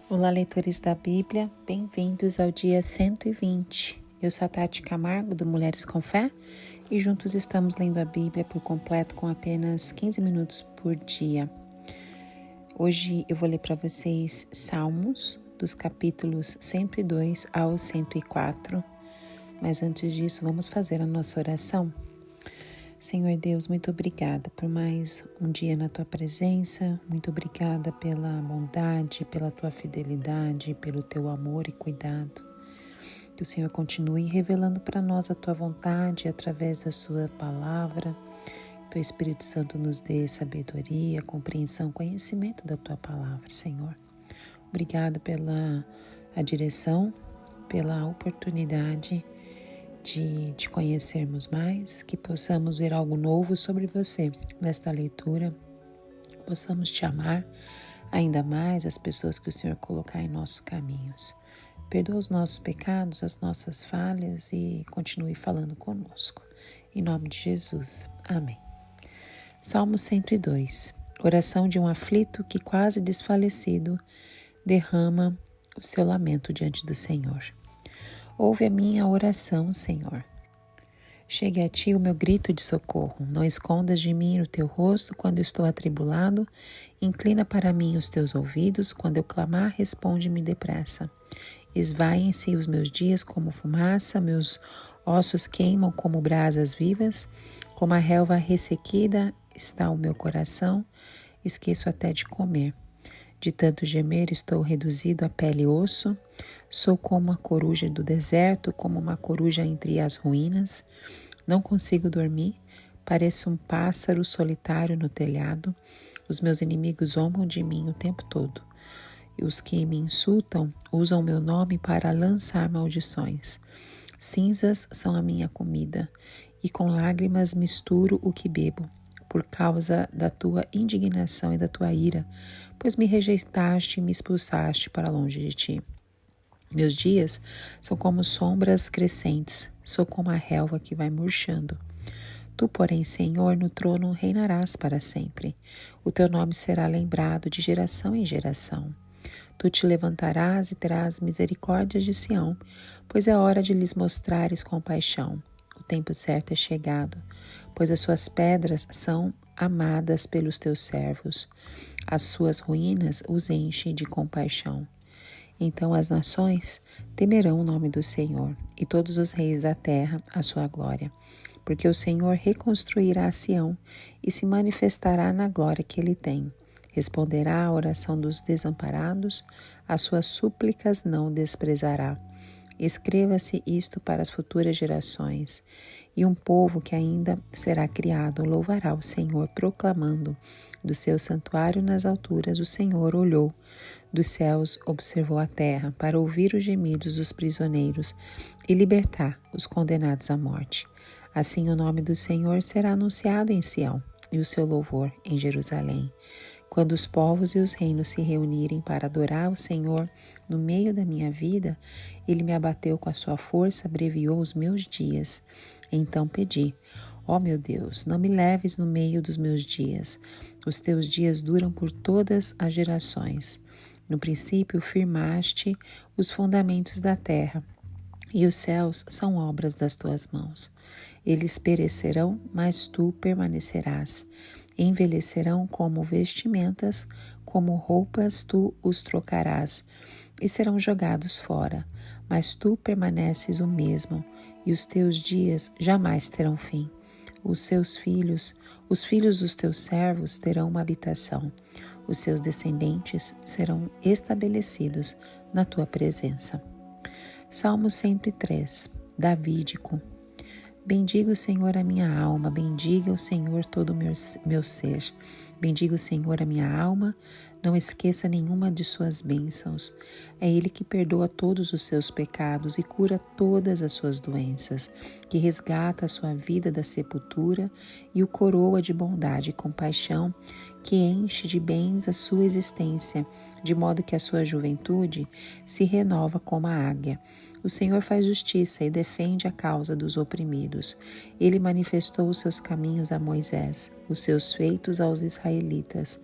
Olá, leitores da Bíblia, bem-vindos ao dia 120. Eu sou a Tati Camargo, do Mulheres com Fé, e juntos estamos lendo a Bíblia por completo com apenas 15 minutos por dia. Hoje eu vou ler para vocês Salmos, dos capítulos 102 ao 104, mas antes disso vamos fazer a nossa oração. Senhor Deus, muito obrigada por mais um dia na Tua presença, muito obrigada pela bondade, pela Tua fidelidade, pelo Teu amor e cuidado. Que o Senhor continue revelando para nós a Tua vontade através da Sua palavra. Que o Espírito Santo nos dê sabedoria, compreensão, conhecimento da Tua palavra, Senhor. Obrigada pela a direção, pela oportunidade de te conhecermos mais, que possamos ver algo novo sobre você nesta leitura, possamos te amar ainda mais, as pessoas que o Senhor colocar em nossos caminhos. Perdoa os nossos pecados, as nossas falhas e continue falando conosco. Em nome de Jesus. Amém. Salmo 102. Oração de um aflito que, quase desfalecido, derrama o seu lamento diante do Senhor. Ouve a minha oração, Senhor. Chegue a ti o meu grito de socorro. Não escondas de mim o teu rosto quando estou atribulado. Inclina para mim os teus ouvidos. Quando eu clamar, responde-me depressa. Esvaem-se os meus dias como fumaça, meus ossos queimam como brasas vivas. Como a relva ressequida está o meu coração. Esqueço até de comer. De tanto gemer estou reduzido a pele e osso. Sou como a coruja do deserto, como uma coruja entre as ruínas. Não consigo dormir, pareço um pássaro solitário no telhado. Os meus inimigos zombam de mim o tempo todo. E os que me insultam usam meu nome para lançar maldições. Cinzas são a minha comida, e com lágrimas misturo o que bebo, por causa da tua indignação e da tua ira, pois me rejeitaste e me expulsaste para longe de ti. Meus dias são como sombras crescentes, sou como a relva que vai murchando. Tu, porém, Senhor, no trono reinarás para sempre. O teu nome será lembrado de geração em geração. Tu te levantarás e terás misericórdia de Sião, pois é hora de lhes mostrares compaixão. O tempo certo é chegado, pois as suas pedras são amadas pelos teus servos. As suas ruínas os enchem de compaixão. Então as nações temerão o nome do Senhor, e todos os reis da terra a sua glória. Porque o Senhor reconstruirá Sião e se manifestará na glória que ele tem. Responderá à oração dos desamparados, as suas súplicas não desprezará. Escreva-se isto para as futuras gerações, e um povo que ainda será criado louvará o Senhor, proclamando: do seu santuário nas alturas o Senhor olhou, dos céus observou a terra, para ouvir os gemidos dos prisioneiros e libertar os condenados à morte. Assim o nome do Senhor será anunciado em Sião, e o seu louvor em Jerusalém. Quando os povos e os reinos se reunirem para adorar o Senhor no meio da minha vida, ele me abateu com a sua força, abreviou os meus dias. Então pedi: ó meu Deus, não me leves no meio dos meus dias. Os teus dias duram por todas as gerações. No princípio firmaste os fundamentos da terra, e os céus são obras das tuas mãos. Eles perecerão, mas tu permanecerás. Envelhecerão como vestimentas, como roupas tu os trocarás, e serão jogados fora. Mas tu permaneces o mesmo, e os teus dias jamais terão fim. Os filhos dos teus servos terão uma habitação. Os seus descendentes serão estabelecidos na tua presença. Salmo 103, Davídico. Bendiga o Senhor a minha alma, bendiga o Senhor todo o meu ser. Bendiga o Senhor a minha alma, não esqueça nenhuma de suas bênçãos. É Ele que perdoa todos os seus pecados e cura todas as suas doenças, que resgata a sua vida da sepultura e o coroa de bondade e compaixão, que enche de bens a sua existência, de modo que a sua juventude se renova como a águia. O Senhor faz justiça e defende a causa dos oprimidos. Ele manifestou os seus caminhos a Moisés, os seus feitos aos israelitas.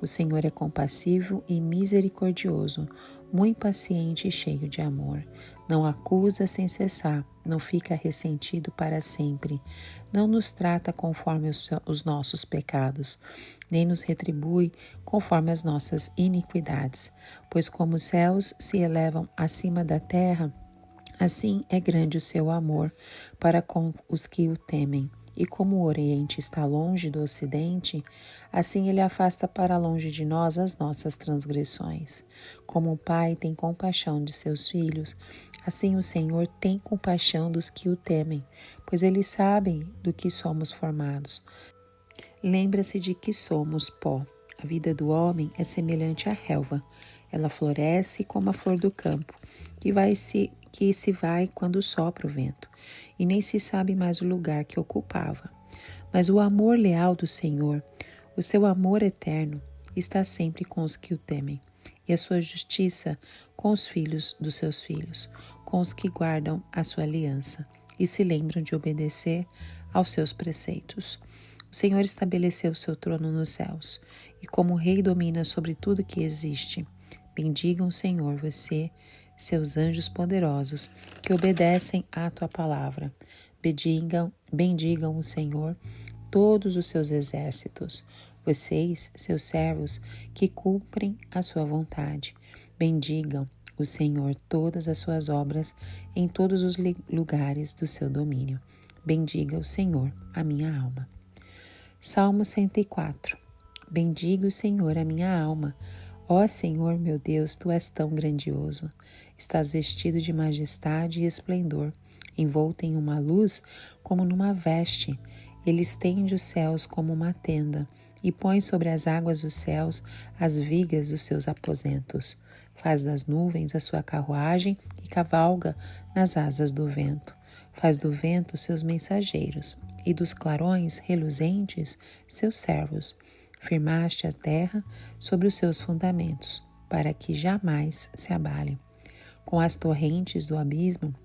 O Senhor é compassivo e misericordioso, muito paciente e cheio de amor. Não acusa sem cessar, não fica ressentido para sempre. Não nos trata conforme os nossos pecados, nem nos retribui conforme as nossas iniquidades. Pois como os céus se elevam acima da terra, assim é grande o seu amor para com os que o temem. E como o Oriente está longe do Ocidente, assim ele afasta para longe de nós as nossas transgressões. Como o Pai tem compaixão de seus filhos, assim o Senhor tem compaixão dos que o temem, pois eles sabem do que somos formados. Lembra-se de que somos pó. A vida do homem é semelhante à relva. Ela floresce como a flor do campo, que se vai quando sopra o vento, e nem se sabe mais o lugar que ocupava. Mas o amor leal do Senhor, o seu amor eterno, está sempre com os que o temem, e a sua justiça com os filhos dos seus filhos, com os que guardam a sua aliança e se lembram de obedecer aos seus preceitos. O Senhor estabeleceu o seu trono nos céus, e como rei domina sobre tudo que existe. Bendigam o Senhor, você, seus anjos poderosos, que obedecem à tua palavra. Bendigam o Senhor, todos os seus exércitos. Vocês, seus servos, que cumprem a sua vontade. Bendigam o Senhor todas as suas obras em todos os lugares do seu domínio. Bendiga o Senhor, a minha alma. Salmo 104. Bendiga o Senhor, a minha alma. Ó Senhor, meu Deus, Tu és tão grandioso. Estás vestido de majestade e esplendor, envolto em uma luz como numa veste. Ele estende os céus como uma tenda e põe sobre as águas dos céus as vigas dos seus aposentos. Faz das nuvens a sua carruagem e cavalga nas asas do vento. Faz do vento seus mensageiros e dos clarões reluzentes seus servos. Firmaste a terra sobre os seus fundamentos, para que jamais se abale. Com as torrentes do abismo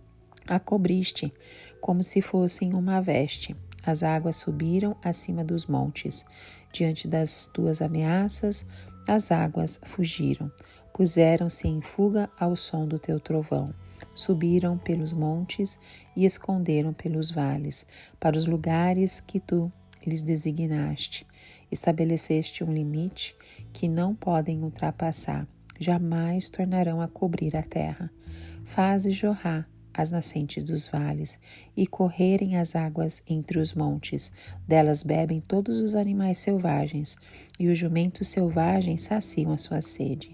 a cobriste, como se fossem uma veste. As águas subiram acima dos montes. Diante das tuas ameaças, as águas fugiram. Puseram-se em fuga ao som do teu trovão. Subiram pelos montes e esconderam pelos vales, para os lugares que tu lhes designaste. Estabeleceste um limite que não podem ultrapassar. Jamais tornarão a cobrir a terra. Fazes jorrar as nascentes dos vales e correrem as águas entre os montes. Delas bebem todos os animais selvagens, e os jumentos selvagens saciam a sua sede.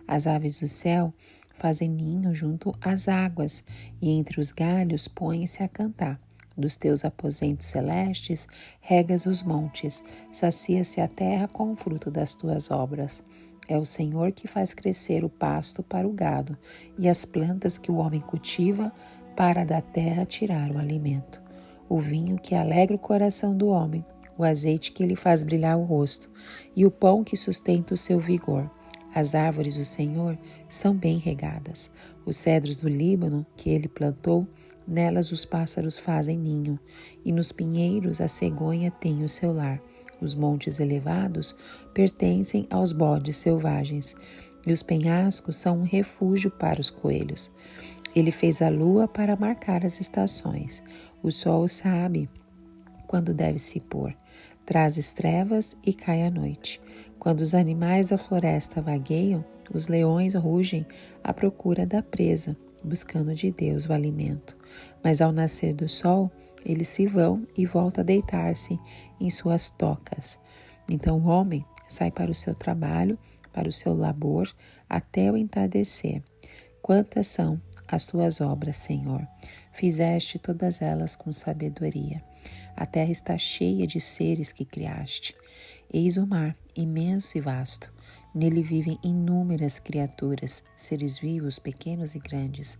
As aves do céu fazem ninho junto às águas, e entre os galhos põem-se a cantar. Dos teus aposentos celestes regas os montes, sacia-se a terra com o fruto das tuas obras. É o Senhor que faz crescer o pasto para o gado e as plantas que o homem cultiva para da terra tirar o alimento. O vinho que alegra o coração do homem, o azeite que lhe faz brilhar o rosto e o pão que sustenta o seu vigor. As árvores do Senhor são bem regadas. Os cedros do Líbano que ele plantou, nelas os pássaros fazem ninho, e nos pinheiros a cegonha tem o seu lar. Os montes elevados pertencem aos bodes selvagens, e os penhascos são um refúgio para os coelhos. Ele fez a lua para marcar as estações. O sol sabe quando deve se pôr. Trazes trevas e cai a noite. Quando os animais da floresta vagueiam, os leões rugem à procura da presa, buscando de Deus o alimento. Mas ao nascer do sol, eles se vão e voltam a deitar-se em suas tocas. Então o homem sai para o seu trabalho, para o seu labor, até o entardecer. Quantas são as tuas obras, Senhor? Fizeste todas elas com sabedoria. A terra está cheia de seres que criaste. Eis o mar, imenso e vasto. Nele vivem inúmeras criaturas, seres vivos, pequenos e grandes.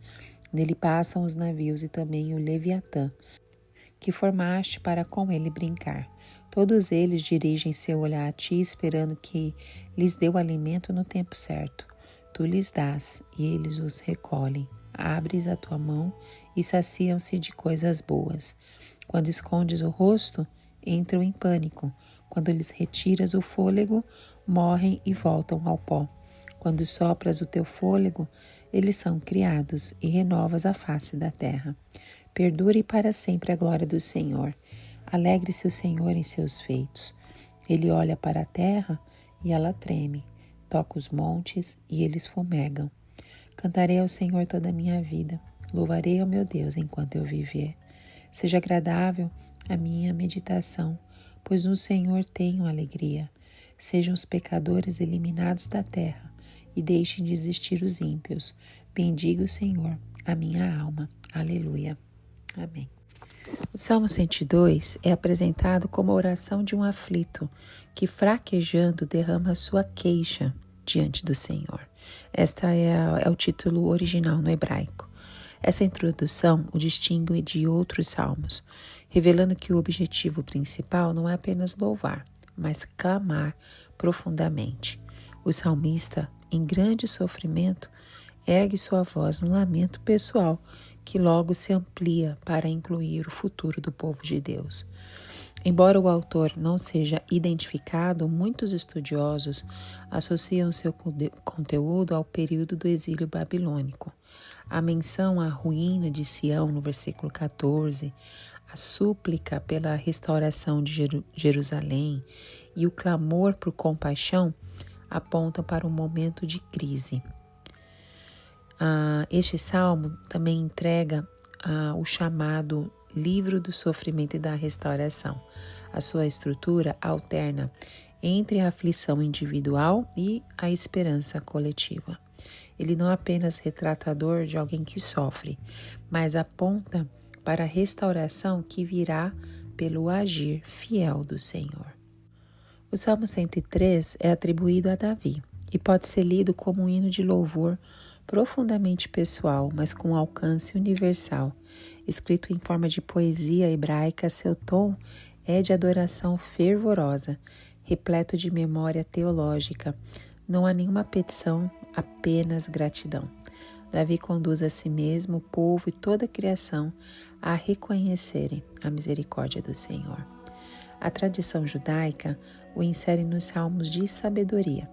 Nele passam os navios e também o Leviatã, que formaste para com ele brincar. Todos eles dirigem seu olhar a ti, esperando que lhes dê o alimento no tempo certo. Tu lhes dás, e eles os recolhem. Abres a tua mão e saciam-se de coisas boas. Quando escondes o rosto, entram em pânico. Quando lhes retiras o fôlego, morrem e voltam ao pó. Quando sopras o teu fôlego, eles são criados e renovas a face da terra. Perdure para sempre a glória do Senhor. Alegre-se o Senhor em seus feitos. Ele olha para a terra e ela treme. Toca os montes e eles fumegam. Cantarei ao Senhor toda a minha vida. Louvarei ao meu Deus enquanto eu viver. Seja agradável a minha meditação, pois no Senhor tenho alegria. Sejam os pecadores eliminados da terra e deixem de existir os ímpios. Bendiga o Senhor, a minha alma. Aleluia. Amém. O Salmo 102 é apresentado como a oração de um aflito que, fraquejando, derrama sua queixa diante do Senhor. Esta é o título original no hebraico. Essa introdução o distingue de outros salmos, revelando que o objetivo principal não é apenas louvar, mas clamar profundamente. O salmista, em grande sofrimento, ergue sua voz num lamento pessoal que logo se amplia para incluir o futuro do povo de Deus. Embora o autor não seja identificado, muitos estudiosos associam seu conteúdo ao período do exílio babilônico. A menção à ruína de Sião no versículo 14, a súplica pela restauração de Jerusalém e o clamor por compaixão apontam para um momento de crise. Este salmo também entrega o chamado Livro do Sofrimento e da Restauração. A sua estrutura alterna entre a aflição individual e a esperança coletiva. Ele não é apenas retratador de alguém que sofre, mas aponta para a restauração que virá pelo agir fiel do Senhor. O Salmo 103 é atribuído a Davi e pode ser lido como um hino de louvor profundamente pessoal, mas com alcance universal. Escrito em forma de poesia hebraica, seu tom é de adoração fervorosa, repleto de memória teológica. Não há nenhuma petição, apenas gratidão. Davi conduz a si mesmo, o povo e toda a criação a reconhecerem a misericórdia do Senhor. A tradição judaica o insere nos salmos de sabedoria,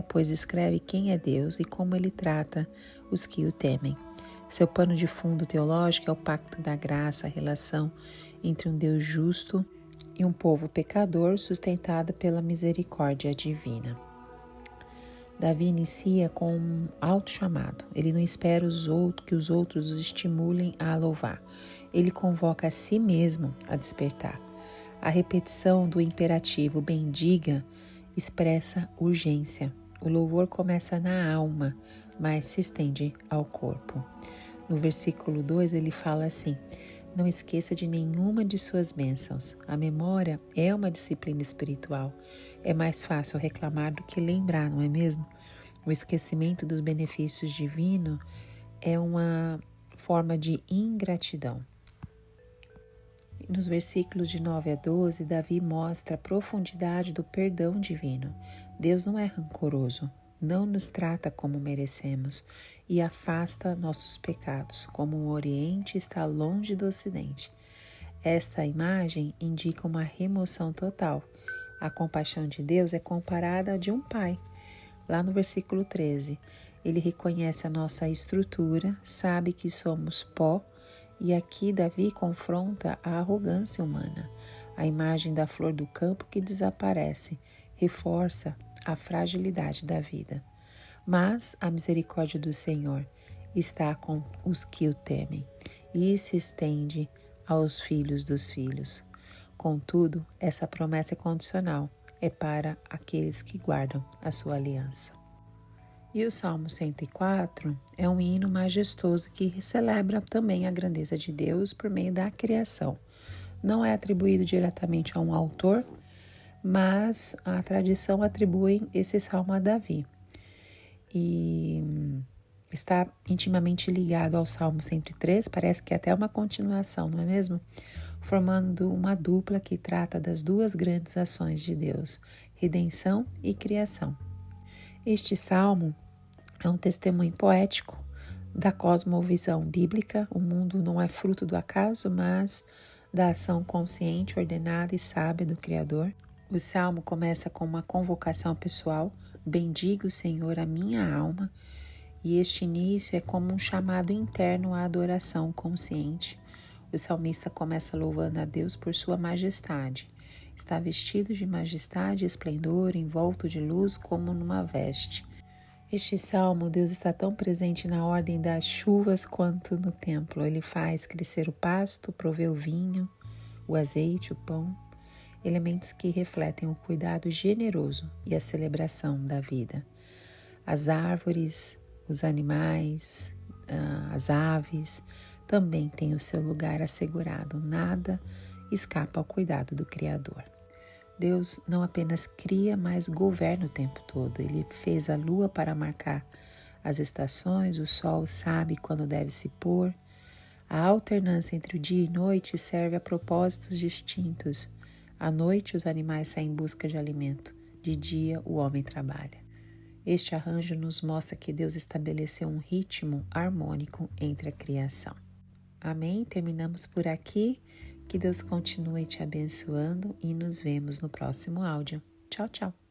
pois escreve quem é Deus e como ele trata os que o temem. Seu pano de fundo teológico é o pacto da graça, a relação entre um Deus justo e um povo pecador sustentada pela misericórdia divina. Davi inicia com um autochamado. Ele não espera que os outros os estimulem a louvar. Ele convoca a si mesmo a despertar. A repetição do imperativo bendiga expressa urgência. O louvor começa na alma, mas se estende ao corpo. No versículo 2 ele fala assim: não esqueça de nenhuma de suas bênçãos. A memória é uma disciplina espiritual. É mais fácil reclamar do que lembrar, não é mesmo? O esquecimento dos benefícios divinos é uma forma de ingratidão. Nos versículos de 9 a 12, Davi mostra a profundidade do perdão divino. Deus não é rancoroso, não nos trata como merecemos e afasta nossos pecados, como o Oriente está longe do Ocidente. Esta imagem indica uma remoção total. A compaixão de Deus é comparada à de um pai. Lá no versículo 13, ele reconhece a nossa estrutura, sabe que somos pó, e aqui Davi confronta a arrogância humana. A imagem da flor do campo que desaparece reforça a fragilidade da vida. Mas a misericórdia do Senhor está com os que o temem e se estende aos filhos dos filhos. Contudo, essa promessa é condicional, é para aqueles que guardam a sua aliança. E o Salmo 104 é um hino majestoso que celebra também a grandeza de Deus por meio da criação. Não é atribuído diretamente a um autor, mas a tradição atribui esse salmo a Davi. E está intimamente ligado ao Salmo 103, parece que é até uma continuação, não é mesmo? Formando uma dupla que trata das duas grandes ações de Deus, redenção e criação. Este salmo é um testemunho poético da cosmovisão bíblica. O mundo não é fruto do acaso, mas da ação consciente, ordenada e sábia do Criador. O salmo começa com uma convocação pessoal: bendiga o Senhor a minha alma, e este início é como um chamado interno à adoração consciente. O salmista começa louvando a Deus por sua majestade. Está vestido de majestade e esplendor, envolto de luz como numa veste. Este salmo, Deus está tão presente na ordem das chuvas quanto no templo. Ele faz crescer o pasto, provê o vinho, o azeite, o pão, elementos que refletem o cuidado generoso e a celebração da vida. As árvores, os animais, as aves também têm o seu lugar assegurado. Nada escapa ao cuidado do Criador. Deus não apenas cria, mas governa o tempo todo. Ele fez a lua para marcar as estações, o sol sabe quando deve se pôr. A alternância entre o dia e noite serve a propósitos distintos. À noite, os animais saem em busca de alimento. De dia, o homem trabalha. Este arranjo nos mostra que Deus estabeleceu um ritmo harmônico entre a criação. Amém? Terminamos por aqui. Que Deus continue te abençoando e nos vemos no próximo áudio. Tchau, tchau.